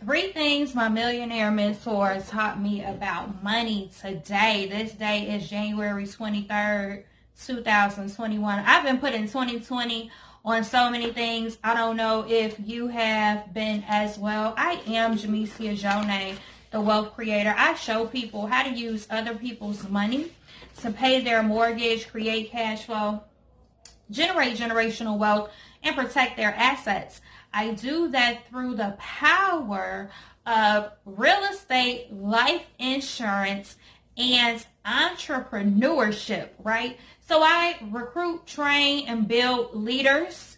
3 things my millionaire mentor taught me about money today. This day is January 23rd, 2021. I've been putting 2020 on so many things. I don't know if you have been as well. I am Jamesia Jonay, the wealth creator. I show people how to use other people's money to pay their mortgage, create cash flow, generate generational wealth, and protect their assets. I do that through the power of real estate, life insurance, and entrepreneurship, right? So I recruit, train, and build leaders.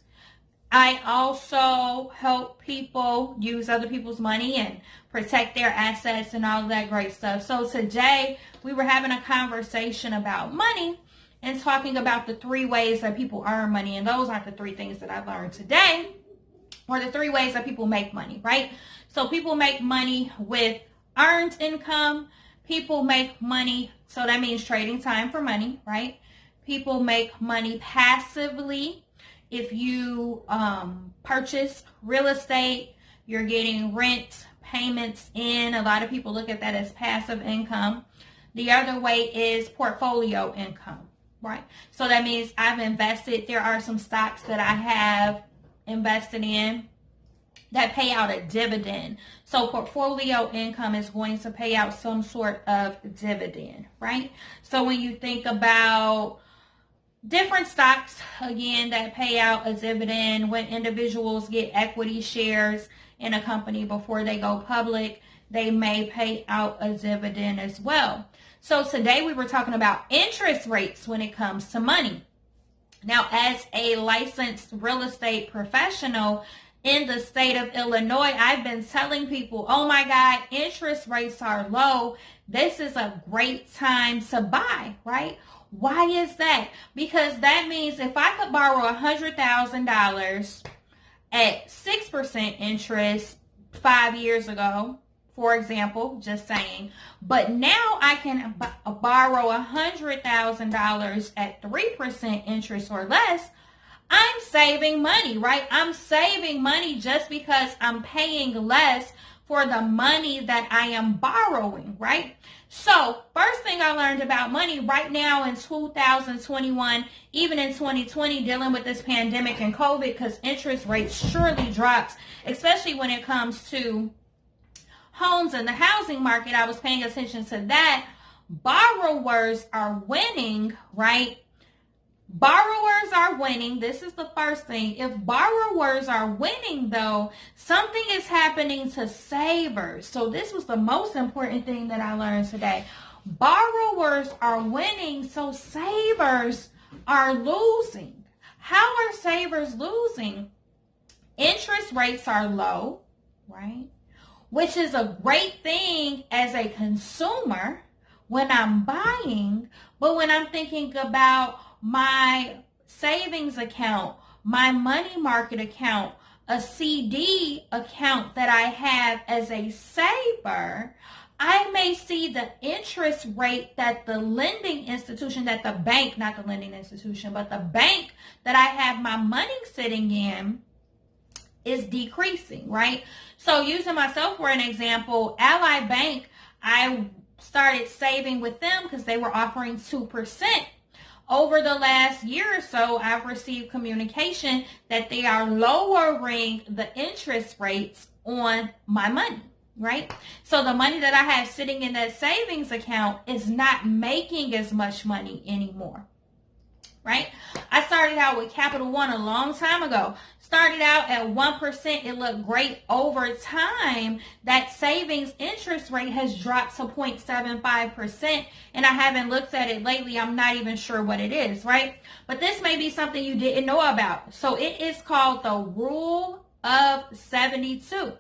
I also help people use other people's money and protect their assets and all that great stuff. So today we were having a conversation about money and talking about the 3 ways that people earn money. And those aren't the 3 things that I learned today, or the 3 ways that people make money, right? So people make money with earned income. People make money, so that means trading time for money, right? People make money passively. If you purchase real estate, you're getting rent payments in. A lot of people look at that as passive income. The other way is portfolio income, right? So that means I've invested. There are some stocks that I have invested in that pay out a dividend. So portfolio income is going to pay out some sort of dividend, right? So when you think about different stocks, again, that pay out a dividend, when individuals get equity shares in a company before they go public, they may pay out a dividend as well. So today we were talking about interest rates when it comes to money. Now, as a licensed real estate professional in the state of Illinois, I've been telling people, oh my God, interest rates are low. This is a great time to buy, right? Why is that? Because that means if I could borrow $100,000 at 6% interest 5 years ago, for example, just saying, but now I can borrow $100,000 at 3% interest or less, I'm saving money, right? I'm saving money just because I'm paying less for the money that I am borrowing, right? So first thing I learned about money right now in 2021, even in 2020, dealing with this pandemic and COVID, because interest rates surely drops, especially when it comes to homes in the housing market. I was paying attention to that. Borrowers are winning, right? Borrowers are winning. This is the first thing. If borrowers are winning, though, something is happening to savers. So this was the most important thing that I learned today. Borrowers are winning, so savers are losing. How are savers losing? Interest rates are low, right? Which is a great thing as a consumer when I'm buying, but when I'm thinking about my savings account, my money market account, a CD account that I have as a saver, I may see the interest rate that the lending institution, that the bank, not the lending institution, but the bank that I have my money sitting in is decreasing, right? So using myself for an example, Ally Bank, I started saving with them because they were offering 2%. Over the last year or so, I've received communication that they are lowering the interest rates on my money, right? So the money that I have sitting in that savings account is not making as much money anymore, right? I started out with Capital One a long time ago. Started out at 1%. It looked great. Over time, that savings interest rate has dropped to 0.75%. And I haven't looked at it lately. I'm not even sure what it is, right? But this may be something you didn't know about. So it is called the Rule of 72.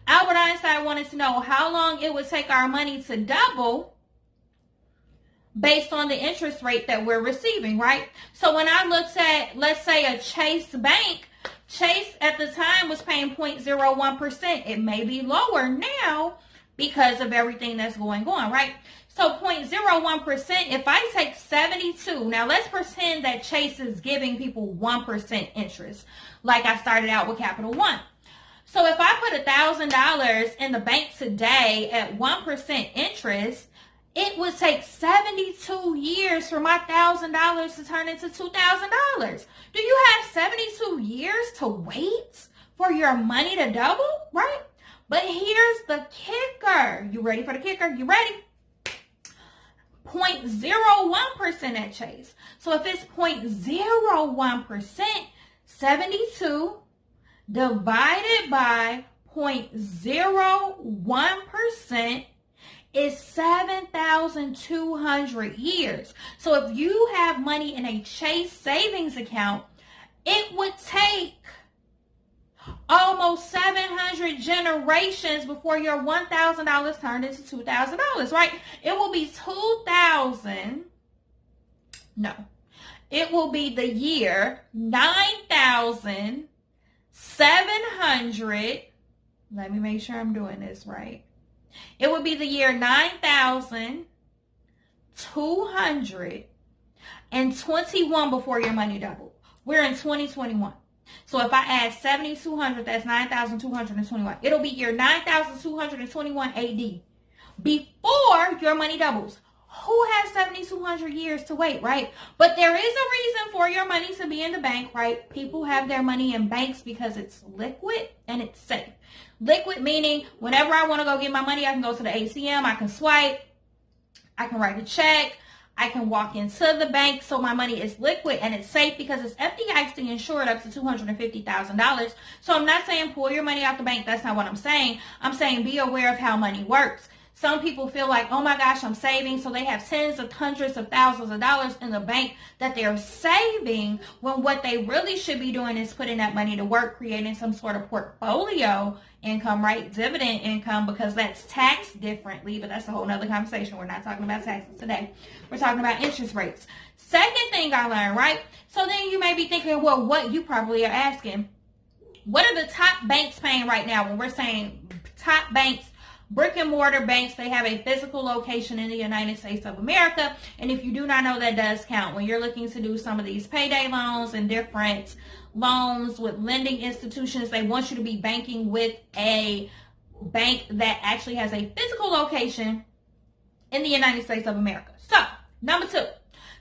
Albert Einstein wanted to know how long it would take our money to double based on the interest rate that we're receiving, right? So when I looked at, let's say, a Chase Bank, Chase at the time was paying 0.01%. It may be lower now because of everything that's going on, right? So 0.01%, if I take 72, now let's pretend that Chase is giving people 1% interest, like I started out with Capital One. So if I put $1,000 in the bank today at 1% interest, it would take 72 years for my $1,000 to turn into $2,000. Do you have 72 years to wait for your money to double, right? But here's the kicker. You ready for the kicker? You ready? 0.01% at Chase. So if it's 0.01%, 72 divided by 0.01% is 7,200 years. So if you have money in a Chase savings account, it would take almost 700 generations before your $1,000 turned into $2,000, right? It will be it will be the year 9,700. Let me make sure I'm doing this right. It would be the year 9,221 before your money doubled. We're in 2021. So if I add 7,200, that's 9,221. It'll be year 9,221 AD before your money doubles. Who has 7,200 years to wait, right? But there is a reason for your money to be in the bank, right? People have their money in banks because it's liquid and it's safe. Liquid meaning whenever I want to go get my money, I can go to the ATM, I can swipe, I can write a check, I can walk into the bank, so my money is liquid and it's safe because it's FDIC insured up to $250,000. So I'm not saying pull your money out the bank. That's not what I'm saying. I'm saying be aware of how money works. Some people feel like, oh my gosh, I'm saving. So they have tens of hundreds of thousands of dollars in the bank that they're saving, when what they really should be doing is putting that money to work, creating some sort of portfolio income, right? Dividend income, because that's taxed differently, but that's a whole nother conversation. We're not talking about taxes today. We're talking about interest rates. Second thing I learned, right? So then you may be thinking, well, what you probably are asking, what are the top banks paying right now? When we're saying top banks, brick and mortar banks, they have a physical location in the United States of America. And if you do not know, that does count. When you're looking to do some of these payday loans and different loans with lending institutions, they want you to be banking with a bank that actually has a physical location in the United States of America. So, number 2,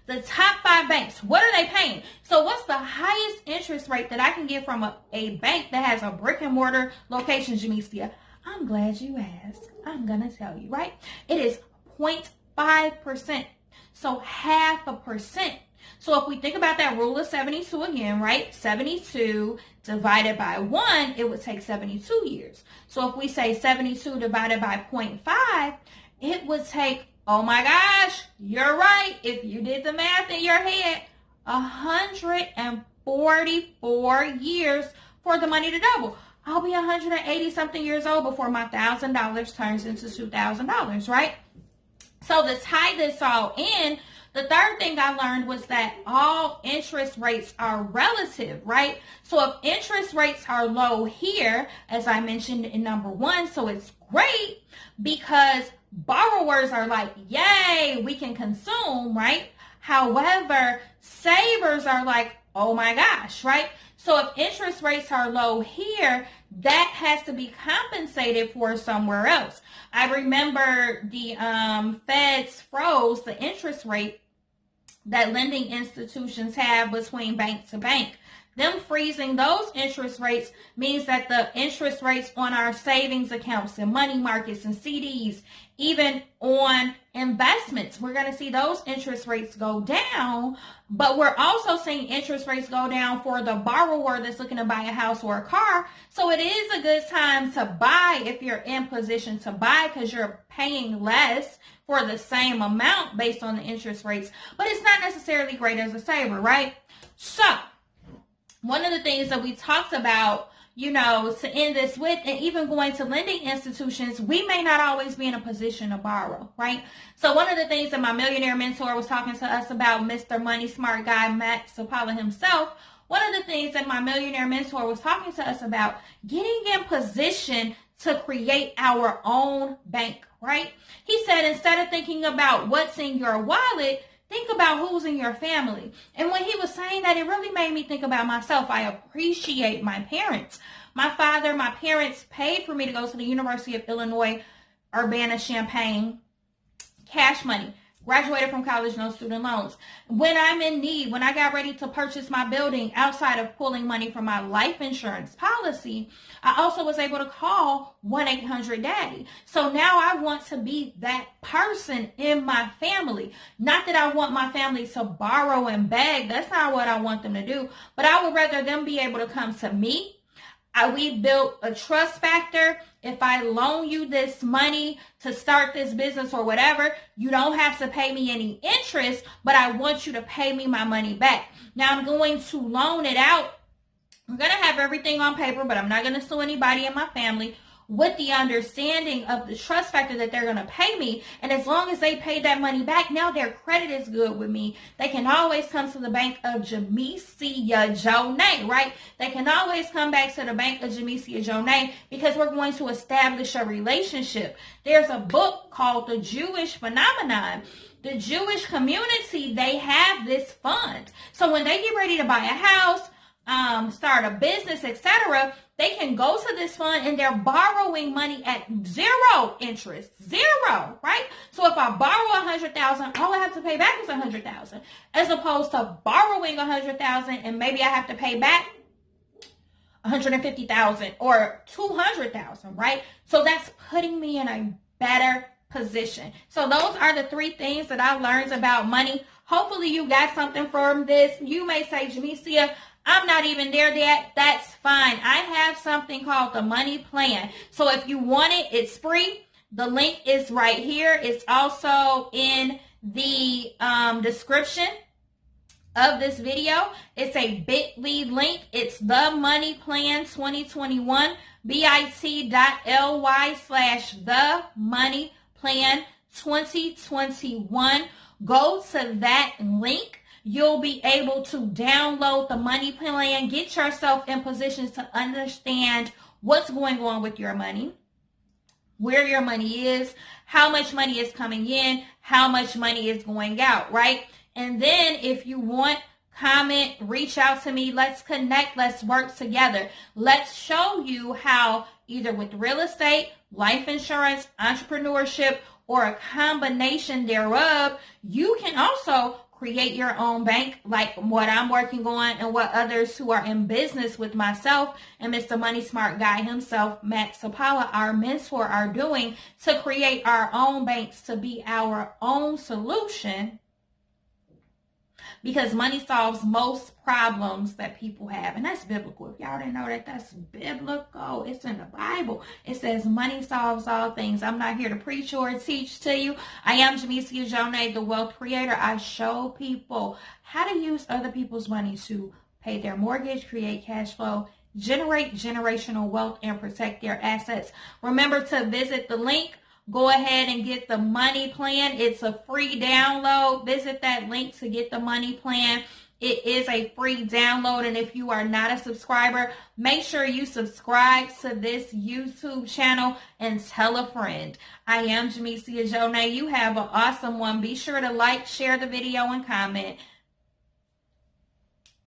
the top 5 banks, what are they paying? So what's the highest interest rate that I can get from a bank that has a brick and mortar location, Jamesia? I'm glad you asked. I'm going to tell you, right? It is 0.5%. So 0.5%. So if we think about that rule of 72 again, right? 72 divided by 1, it would take 72 years. So if we say 72 divided by 0.5, it would take, oh my gosh, you're right. If you did the math in your head, 144 years for the money to double. I'll be 180 something years old before my $1,000 turns into $2,000, right? So to tie this all in, the third thing I learned was that all interest rates are relative, right? So if interest rates are low here, as I mentioned in number 1, so it's great because borrowers are like, yay, we can consume, right? However, savers are like, oh my gosh, right? So if interest rates are low here, that has to be compensated for somewhere else. I remember the feds froze the interest rate that lending institutions have between bank to bank. Them freezing those interest rates means that the interest rates on our savings accounts and money markets and CDs, even on investments, we're going to see those interest rates go down. But we're also seeing interest rates go down for the borrower that's looking to buy a house or a car. So it is a good time to buy if you're in position to buy, because you're paying less for the same amount based on the interest rates. But it's not necessarily great as a saver, right? So one of the things that we talked about, you know, to end this with, and even going to lending institutions, we may not always be in a position to borrow, right? So one of the things that my millionaire mentor was talking to us about, Mr. Money Smart Guy, Max Apollo himself, one of the things that my millionaire mentor was talking to us about, getting in position to create our own bank, right? He said, instead of thinking about what's in your wallet, think about who's in your family. And when he was saying that, it really made me think about myself. I appreciate my parents. My father, my parents paid for me to go to the University of Illinois, Urbana-Champaign, cash money. Graduated from college, no student loans. When I'm in need, when I got ready to purchase my building, outside of pulling money from my life insurance policy, I also was able to call 1-800-DADDY. So now I want to be that person in my family. Not that I want my family to borrow and beg. That's not what I want them to do. But I would rather them be able to come to me. We built a trust factor. If I loan you this money to start this business or whatever, you don't have to pay me any interest, but I want you to pay me my money back. Now I'm going to loan it out. I'm going to have everything on paper, but I'm not going to sue anybody in my family, with the understanding of the trust factor that they're going to pay me. And as long as they pay that money back, now their credit is good with me. They can always come to the bank of Jamesia Jonay, right? They can always come back to the bank of Jamesia Jonay because we're going to establish a relationship. There's a book called The Jewish Phenomenon. The Jewish community, they have this fund. So when they get ready to buy a house, start a business, etc., they can go to this fund and they're borrowing money at zero interest, zero, right? So if I borrow $100,000, all I have to pay back is $100,000, as opposed to borrowing $100,000 and maybe I have to pay back $150,000 or $200,000, right? So that's putting me in a better position. So those are the 3 things that I learned about money. Hopefully you got something from this. You may say, Jamesia, I'm not even there yet. That's fine. I have something called the money plan. So if you want it, it's free. The link is right here. It's also in the description of this video. It's a bit.ly link. It's the money plan 2021, bit.ly/the money plan 2021. Go to that link. You'll be able to download the money plan, get yourself in positions to understand what's going on with your money, where your money is, how much money is coming in, how much money is going out, right? And then if you want, comment, reach out to me. Let's connect. Let's work together. Let's show you how, either with real estate, life insurance, entrepreneurship, or a combination thereof, you can also create your own bank, like what I'm working on and what others who are in business with myself and Mr. Money Smart Guy himself, Matt Sapala, our mentor, are doing to create our own banks, to be our own solution, because money solves most problems that people have. And that's biblical. If y'all didn't know that, that's biblical. It's in the Bible. It says money solves all things. I'm not here to preach or teach to you. I am Jamesia Jonay, the wealth creator. I show people how to use other people's money to pay their mortgage, create cash flow, generate generational wealth, and protect their assets. Remember to visit the link. Go ahead and get the money plan. It's a free download. Visit that link to get the money plan. It is a free download. And if you are not a subscriber, make sure you subscribe to this YouTube channel and tell a friend. I am Jamesia Jonay. You have an awesome one. Be sure to like, share the video, and comment.